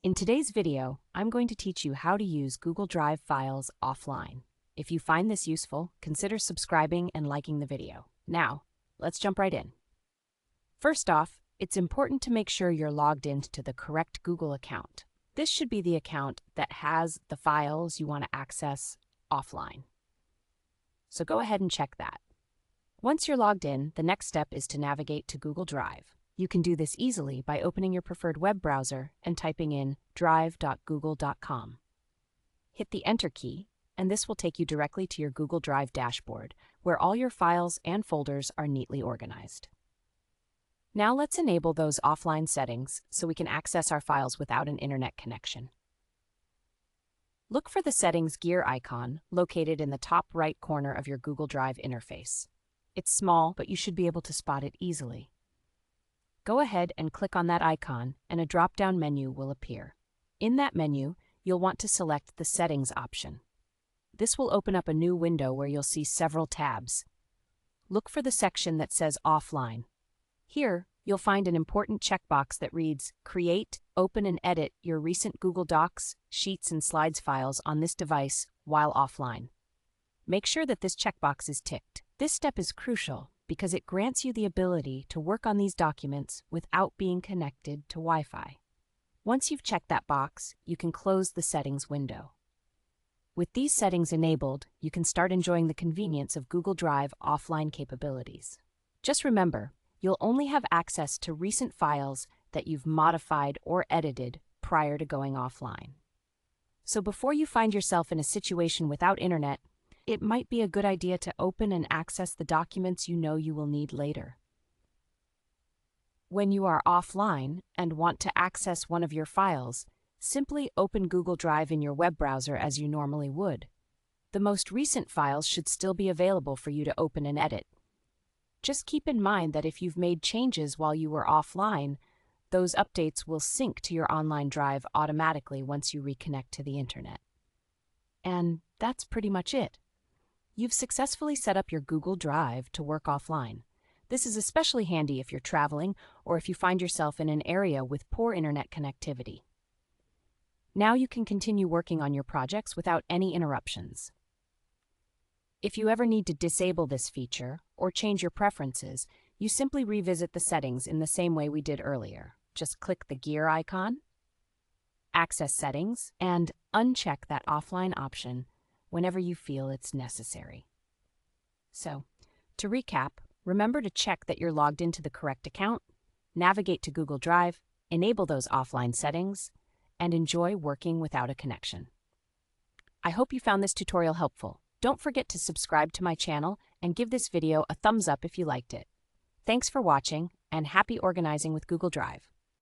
In today's video, I'm going to teach you how to use Google Drive files offline. If you find this useful, consider subscribing and liking the video. Now, let's jump right in. First off, it's important to make sure you're logged into the correct Google account. This should be the account that has the files you want to access offline. So go ahead and check that. Once you're logged in, the next step is to navigate to Google Drive. You can do this easily by opening your preferred web browser and typing in drive.google.com. Hit the Enter key, and this will take you directly to your Google Drive dashboard, where all your files and folders are neatly organized. Now let's enable those offline settings so we can access our files without an internet connection. Look for the Settings gear icon located in the top right corner of your Google Drive interface. It's small, but you should be able to spot it easily. Go ahead and click on that icon, and a drop-down menu will appear. In that menu, you'll want to select the Settings option. This will open up a new window where you'll see several tabs. Look for the section that says Offline. Here, you'll find an important checkbox that reads, Create, open and edit your recent Google Docs, Sheets, and Slides files on this device while offline. Make sure that this checkbox is ticked. This step is crucial because it grants you the ability to work on these documents without being connected to Wi-Fi. Once you've checked that box, you can close the Settings window. With these settings enabled, you can start enjoying the convenience of Google Drive offline capabilities. Just remember, you'll only have access to recent files that you've modified or edited prior to going offline. So before you find yourself in a situation without internet, it might be a good idea to open and access the documents you know you will need later. When you are offline and want to access one of your files, simply open Google Drive in your web browser as you normally would. The most recent files should still be available for you to open and edit. Just keep in mind that if you've made changes while you were offline, those updates will sync to your online drive automatically once you reconnect to the internet. And that's pretty much it. You've successfully set up your Google Drive to work offline. This is especially handy if you're traveling or if you find yourself in an area with poor internet connectivity. Now you can continue working on your projects without any interruptions. If you ever need to disable this feature or change your preferences, you simply revisit the settings in the same way we did earlier. Just click the gear icon, access settings, and uncheck that offline option whenever you feel it's necessary. So, to recap, remember to check that you're logged into the correct account, navigate to Google Drive, enable those offline settings, and enjoy working without a connection. I hope you found this tutorial helpful. Don't forget to subscribe to my channel and give this video a thumbs up if you liked it. Thanks for watching, and happy organizing with Google Drive.